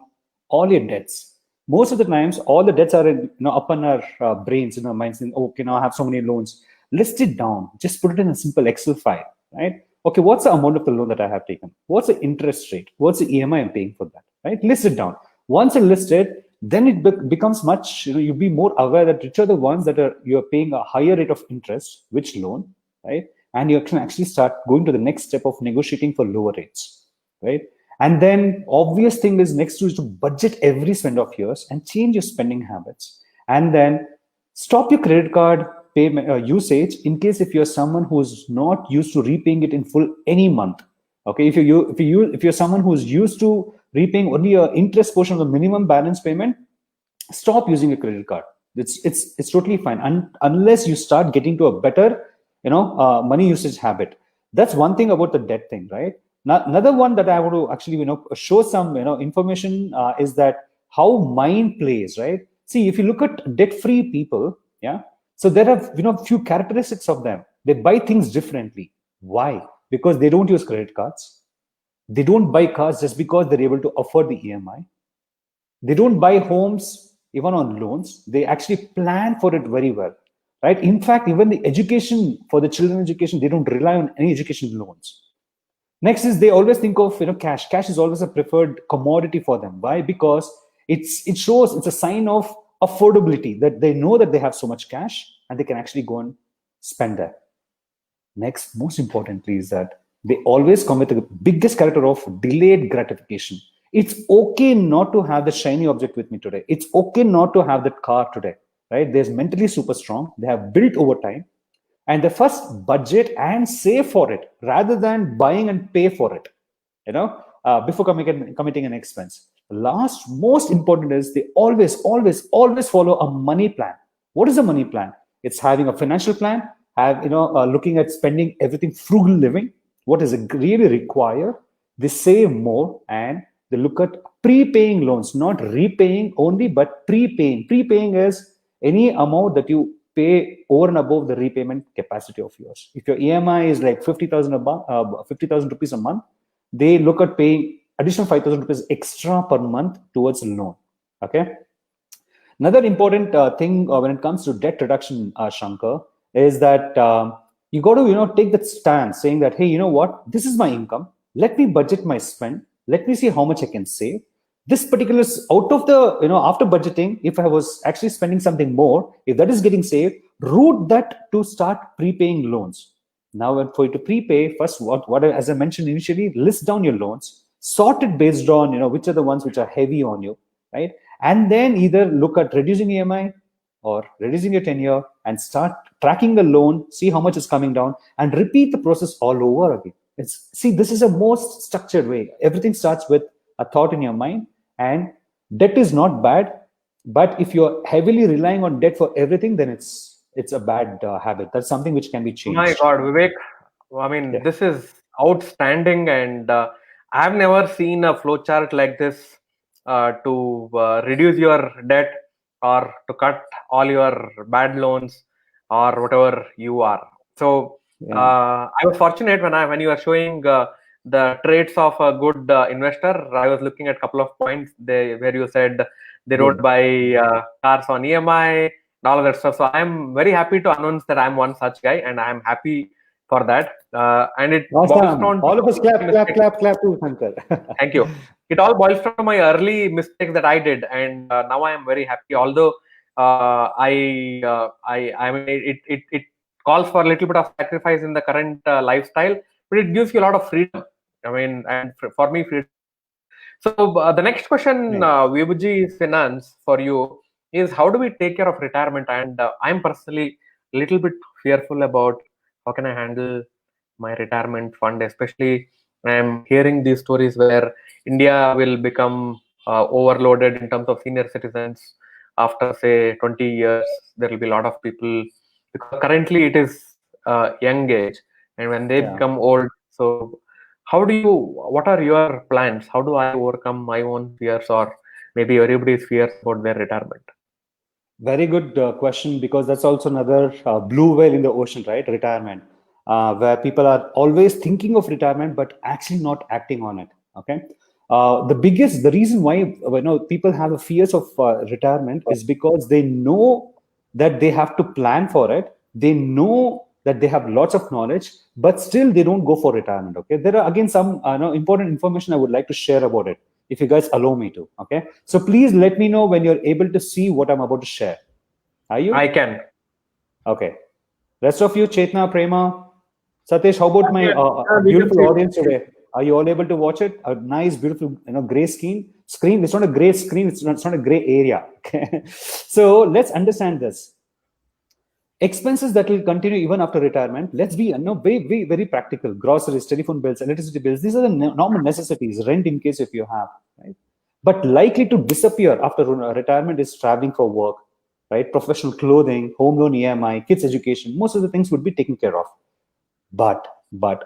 all your debts. Most of the times, all the debts are up in our brains, minds. Okay, now I have so many loans. List it down. Just put it in a simple Excel file, right? Okay, what's the amount of the loan that I have taken? What's the interest rate? What's the EMI I'm paying for that? Right? List it down. Once you list it, then it becomes much. You'll be more aware that which are the ones that you're paying a higher rate of interest, which loan, right? And you can actually start going to the next step of negotiating for lower rates, right? And then obvious thing is next is to budget every spend of yours and change your spending habits. And then stop your credit card payment usage in case if you're someone who's not used to repaying it in full any month. Okay, if you're someone who's used to repaying only a interest portion of the minimum balance payment, stop using a credit card. It's totally fine, unless you start getting to a better, money usage habit. That's one thing about the debt thing, right? Now, another one that I want to actually, show some, information is that how mind plays, right? See, if you look at debt-free people, yeah, so there are, few characteristics of them. They buy things differently. Why? Because they don't use credit cards. They don't buy cars just because they're able to afford the EMI. They don't buy homes even on loans. They actually plan for it very well, right? In fact, even the education, for the children education, they don't rely on any education loans. Next is they always think of cash. Cash is always a preferred commodity for them. Why? Because it shows, it's a sign of affordability, that they know that they have so much cash and they can actually go and spend that. Next, most importantly, is that they always come with the biggest character of delayed gratification. It's okay not to have the shiny object with me today. It's okay not to have that car today, right? They're mentally super strong. They have built over time. And they first budget and save for it rather than buying and pay for it, before committing an expense. Last, most important is they always follow a money plan. What is a money plan? It's having a financial plan, looking at spending everything, frugal living. What does it really require? They save more, and they look at prepaying loans, not repaying only, but prepaying. Prepaying is any amount that you pay over and above the repayment capacity of yours. If your EMI is like 50,000 rupees a month, they look at paying additional 5,000 rupees extra per month towards a loan. Okay. Another important thing when it comes to debt reduction, Shankar, is that you got to take that stance, saying that, hey, you know what? This is my income. Let me budget my spend. Let me see how much I can save. This particular, out of the, after budgeting, if I was actually spending something more, if that is getting saved, route that to start prepaying loans. Now, for you to prepay, first, what as I mentioned initially, list down your loans, sort it based on, which are the ones which are heavy on you, right? And then either look at reducing EMI or reducing your tenure and start tracking the loan, see how much is coming down, and repeat the process all over again. See, this is a most structured way. Everything starts with a thought in your mind. And debt is not bad, but if you're heavily relying on debt for everything, then it's a bad habit. That's something which can be changed. My God, Vivek, I mean, This is outstanding, and I've never seen a flowchart like this to reduce your debt or to cut all your bad loans or whatever you are. So I was fortunate when you were showing the traits of a good investor. I was looking at a couple of points where you said they don't buy cars on EMI and all of that stuff. So I'm very happy to announce that I'm one such guy, and I'm happy for that. And it boils down. All of us clap to Shankar. Thank you. It all boils from my early mistakes that I did, and now I am very happy. Although I mean it calls for a little bit of sacrifice in the current lifestyle, but it gives you a lot of freedom. I mean, and for me, freedom. So the next question, Vibhuji Finance, for you is, how do we take care of retirement? And I'm personally a little bit fearful about how can I handle my retirement fund, especially I'm hearing these stories where India will become overloaded in terms of senior citizens after, say, 20 years. There will be a lot of people, because currently it is young age, and when they become old. So what are your plans? How do I overcome my own fears, or maybe everybody's fears about their retirement? Very good question, because that's also another blue whale in the ocean, right? Retirement, where people are always thinking of retirement, but actually not acting on it. Okay. The reason why people have a fears of retirement is because they know that they have to plan for it. They know that they have lots of knowledge, but still they don't go for retirement. Okay. There are again some important information I would like to share about it, if you guys allow me to. Okay. So please let me know when you're able to see what I'm about to share. Are you? I can. Okay. Rest of you, Chetna, Prema, Satish, how about my beautiful audience today? Are you all able to watch it? A nice, beautiful, gray screen. It's not a gray screen. It's not a gray area. Okay. So let's understand this. Expenses that will continue even after retirement. Let's be very, very practical. Groceries, telephone bills, electricity bills. These are the normal necessities. Rent in case if you have, right? But likely to disappear after retirement is traveling for work, right? Professional clothing, home loan EMI, kids education, most of the things would be taken care of. But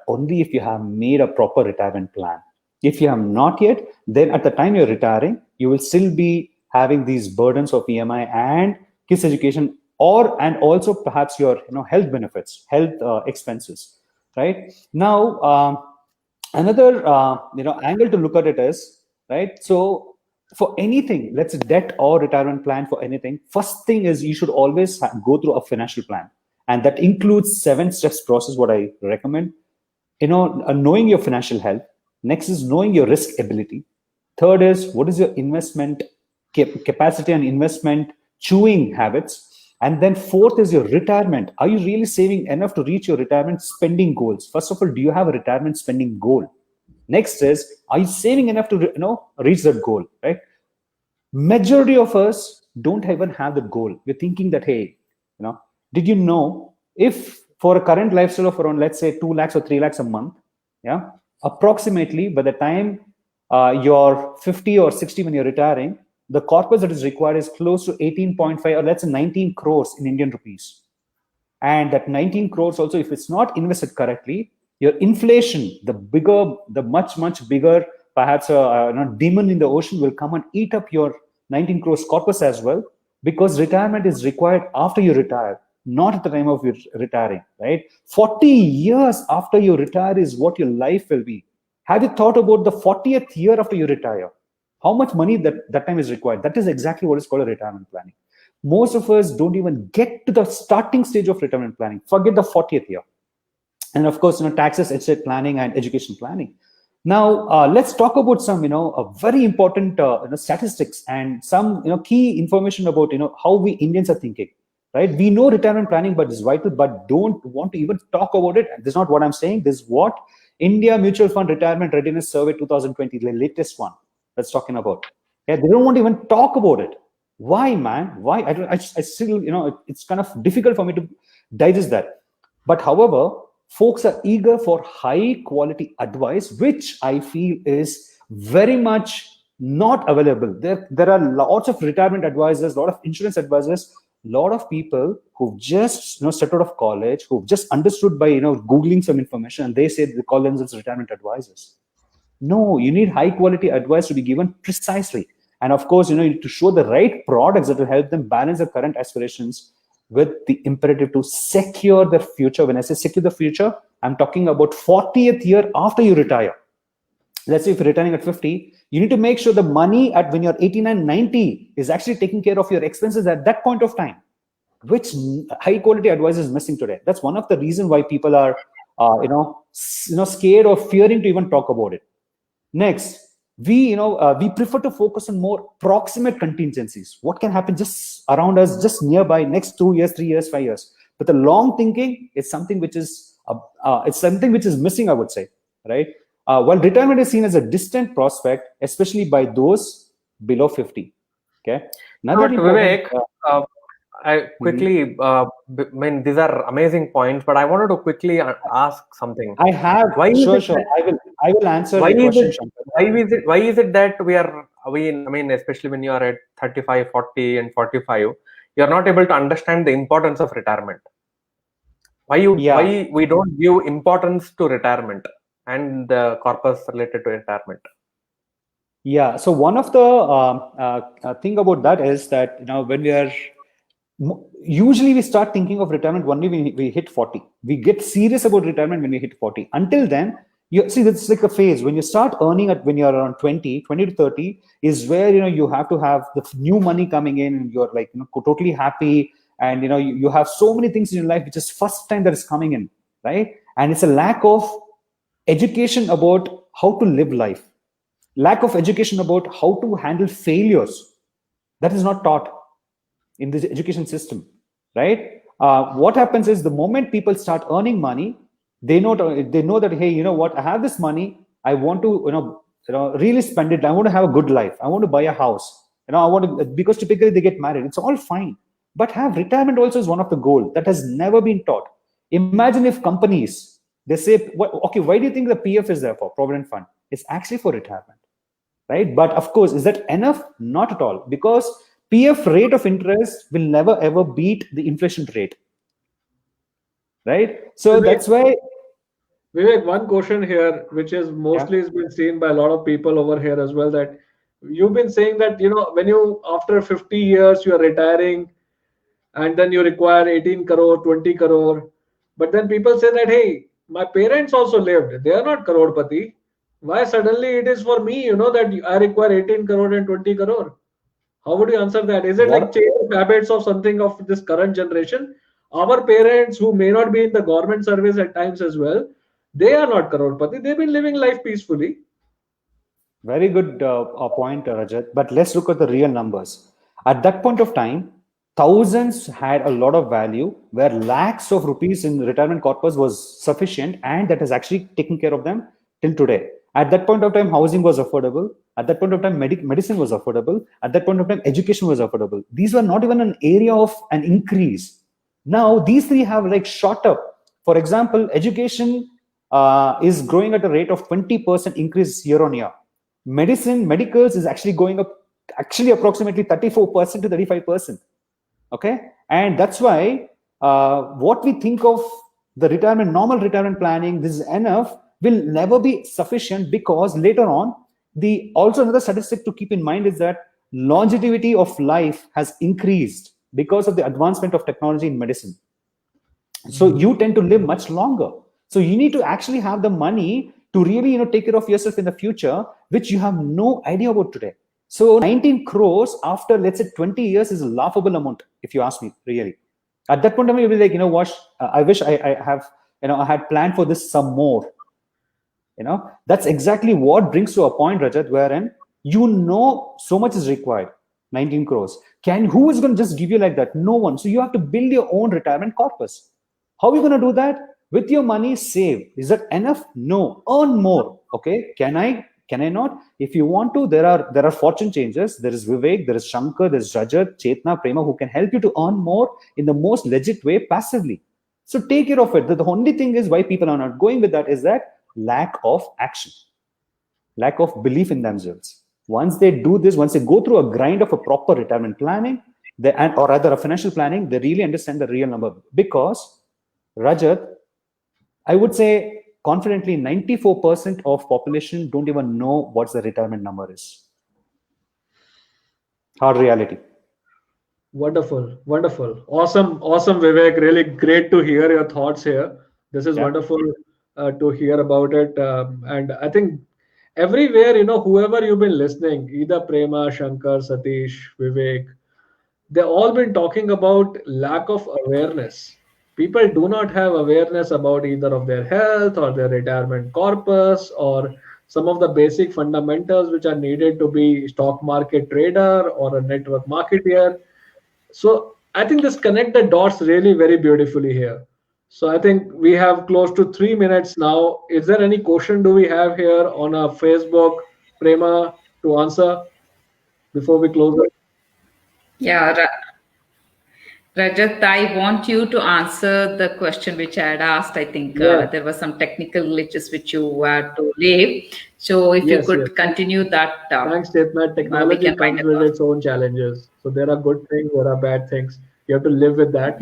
only if you have made a proper retirement plan. If you have not yet, then at the time you're retiring, you will still be having these burdens of EMI and kids education, and also perhaps your health benefits, health expenses, right? Now, another angle to look at it is, right? So for anything, let's say debt or retirement plan, for anything, first thing is you should always go through a financial plan, and that includes 7 steps process. What I recommend, knowing your financial health. Next is knowing your risk ability. Third is what is your investment capacity and investment chewing habits. And then fourth is your retirement. Are you really saving enough to reach your retirement spending goals? First of all, do you have a retirement spending goal? Next is, are you saving enough to reach that goal, right? Majority of us don't even have the goal. We're thinking that, hey, did you know if for a current lifestyle of around, let's say 2 lakhs or 3 lakhs a month, yeah, approximately by the time you're 50 or 60 when you're retiring, the corpus that is required is close to 18.5 or let's say 19 crores in Indian rupees. And that 19 crores also, if it's not invested correctly, your inflation, the much bigger, perhaps demon in the ocean will come and eat up your 19 crores corpus as well, because retirement is required after you retire, not at the time of your retiring, right? 40 years after you retire is what your life will be. Have you thought about the 40th year after you retire? How much money that time is required? That is exactly what is called a retirement planning. Most of us don't even get to the starting stage of retirement planning. Forget the 40th year. And of course, taxes, estate planning, and education planning. Now, let's talk about some, a very important statistics and some, key information about, how we Indians are thinking, right? We know retirement planning, but it's vital, but don't want to even talk about it. This is not what I'm saying. This is what India Mutual Fund Retirement Readiness Survey 2020, the latest one, that's talking about. Yeah, they don't want to even talk about it. Why, man? Why? I still, it's kind of difficult for me to digest that. But however, folks are eager for high quality advice, which I feel is very much not available. There are lots of retirement advisors, a lot of insurance advisors, a lot of people who've just stepped out of college, who've just understood by Googling some information, and they call themselves retirement advisors. No, you need high quality advice to be given precisely. And of course, you need to show the right products that will help them balance their current aspirations with the imperative to secure their future. When I say secure the future, I'm talking about 40th year after you retire. Let's say if you're retiring at 50, you need to make sure the money when you're 89, 90 is actually taking care of your expenses at that point of time, which high quality advice is missing today. That's one of the reasons why people are, scared or fearing to even talk about it. Next, we prefer to focus on more proximate contingencies. What can happen just around us, just nearby, next 2 years, 3 years, 5 years. But the long thinking is something which is missing, I would say, right? While retirement is seen as a distant prospect, especially by those below 50. Okay. Vivek, I quickly, these are amazing points, but I wanted to quickly ask something. I have. Sure. I will answer the question. Why is it that especially when you are at 35, 40, and 45, you are not able to understand the importance of retirement? Why we don't give importance to retirement and the corpus related to retirement? Yeah. So one of the thing about that is that when we are usually we start thinking of retirement only when we hit 40. We get serious about retirement when we hit 40. Until then, you see, it's like a phase. When you start earning when you're around 20 to 30 is where you have to have the new money coming in, and you're like totally happy, and you have so many things in your life which is first time that is coming in, right? And it's a lack of education about how to live life, lack of education about how to handle failures. That is not taught in the education system, right? What happens is the moment people start earning money, they know that, hey, you know what? I have this money. I want to, really spend it. I want to have a good life. I want to buy a house. I want to, because typically they get married. It's all fine, but have retirement also is one of the goals that has never been taught. Imagine if companies, they say, okay, why do you think the PF is there for? Provident Fund. It's actually for retirement, right? But of course, is that enough? Not at all, because PF rate of interest will never ever beat the inflation rate, right? So that's why. Vivek, one question here, which is mostly has been seen by a lot of people over here as well, that you've been saying that, when you, after 50 years, you are retiring and then you require 18 crore, 20 crore. But then people say that, hey, my parents also lived. They are not crorepati. Why suddenly it is for me, that I require 18 crore and 20 crore? How would you answer that? Is it like change of habits of something of this current generation? Our parents, who may not be in the government service at times as well, they are not crorepati. They've been living life peacefully. Very good point, Rajat. But let's look at the real numbers. At that point of time, thousands had a lot of value, where lakhs of rupees in retirement corpus was sufficient, and that has actually taken care of them till today. At that point of time, housing was affordable. At that point of time, medicine was affordable. At that point of time, education was affordable. These were not even an area of an increase. Now, these three have like shot up. For example, education is growing at a rate of 20% increase year on year. Medicals is actually going up, actually approximately 34% to 35%. Okay, and that's why what we think of the normal retirement planning, this is enough, will never be sufficient, because later on, also another statistic to keep in mind is that longevity of life has increased because of the advancement of technology in medicine. So you tend to live much longer. So you need to actually have the money to really, take care of yourself in the future, which you have no idea about today. So 19 crores after, let's say, 20 years is a laughable amount, if you ask me, really. At that point of time, you'll be like, I wish I had planned for this some more. That's exactly what brings to a point, Rajat, wherein so much is required. 19 crores. Who is going to just give you like that? No one. So you have to build your own retirement corpus. How are you going to do that? With your money saved. Is that enough? No. Earn more. Okay. Can I not? If you want to, there are fortune changers. There is Vivek, there is Shankar, there is Rajat, Chetna, Prema, who can help you to earn more in the most legit way, passively. So take care of it. The only thing is why people are not going with that is that lack of action, lack of belief in themselves. Once they do this, once they go through a grind of a proper retirement planning, or rather a financial planning, they really understand the real number. Because, Rajat, I would say confidently 94% of population don't even know what the retirement number is. Hard reality. Wonderful. Awesome, Vivek. Really great to hear your thoughts here. This is wonderful to hear about it. And I think everywhere, whoever you've been listening, either Prema, Shankar, Satish, Vivek, they've all been talking about lack of awareness. People do not have awareness about either of their health or their retirement corpus or some of the basic fundamentals which are needed to be stock market trader or a network marketer. So I think this connect the dots really very beautifully here. So I think we have close to 3 minutes now. Is there any question do we have here on our Facebook, Prema, to answer before we close it? Yeah, Rajat, I want you to answer the question which I had asked. I think there were some technical glitches which you had to leave. So if you could continue that. Thanks, Chetna. Technology comes with its own challenges. So there are good things, there are bad things. You have to live with that.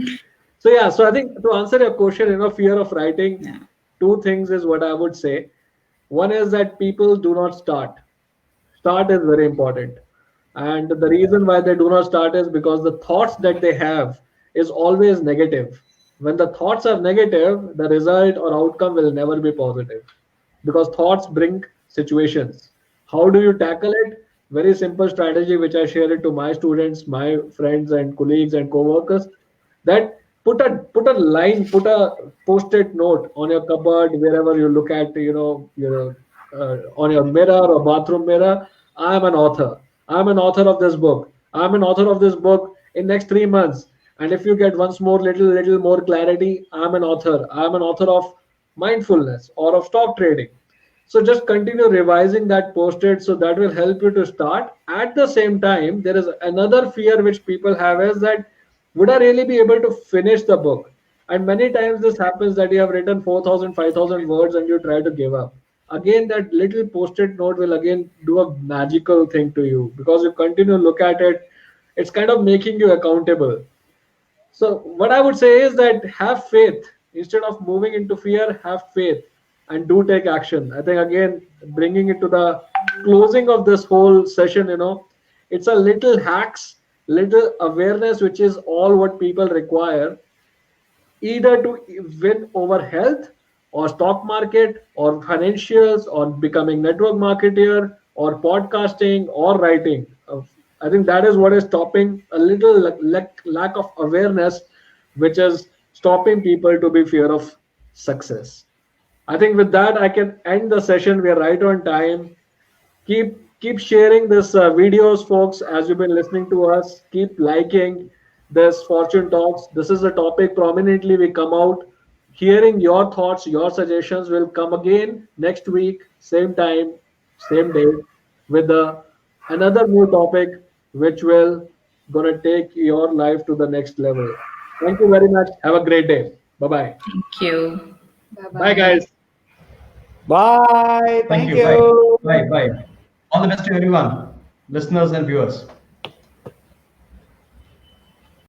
So I think to answer your question, fear of writing, two things is what I would say. One is that people do not start. Start is very important. And the reason why they do not start is because the thoughts that they have is always negative. When the thoughts are negative, the result or outcome will never be positive, because thoughts bring situations. How do you tackle it? Very simple strategy, which I share it to my students, my friends and colleagues and co-workers, that put a line, put a post-it note on your cupboard, wherever you look at, on your mirror or bathroom mirror. I am an author. I'm an author of this book. I'm an author of this book in next 3 months. And if you get once more little more clarity, I'm an author. I'm an author of mindfulness or of stock trading. So just continue revising that post-it. So that will help you to start. At the same time, there is another fear which people have is that, would I really be able to finish the book? And many times this happens that you have written 4,000, 5,000 words and you try to give up. Again, that little post-it note will again do a magical thing to you, because you continue to look at it. it's kind of making you accountable. So what I would say is that have faith. Instead of moving into fear, have faith and do take action. I think again, bringing it to the closing of this whole session, it's a little hacks, little awareness, which is all what people require, either to win over health or stock market or financials or becoming network marketeer or podcasting or writing. I think that is what is stopping a little lack of awareness, which is stopping people to be fear of success. I think with that, I can end the session. We are right on time. Keep sharing this videos, folks, as you've been listening to us. Keep liking this Fortune Talks. This is a topic prominently we come out. Hearing your thoughts, your suggestions will come again next week, same time, same day, with another new topic which will gonna take your life to the next level. Thank you very much. Have a great day. Bye-bye. Thank you. Bye, guys. Bye. Thank you. Bye. Bye. All the best to everyone, listeners and viewers.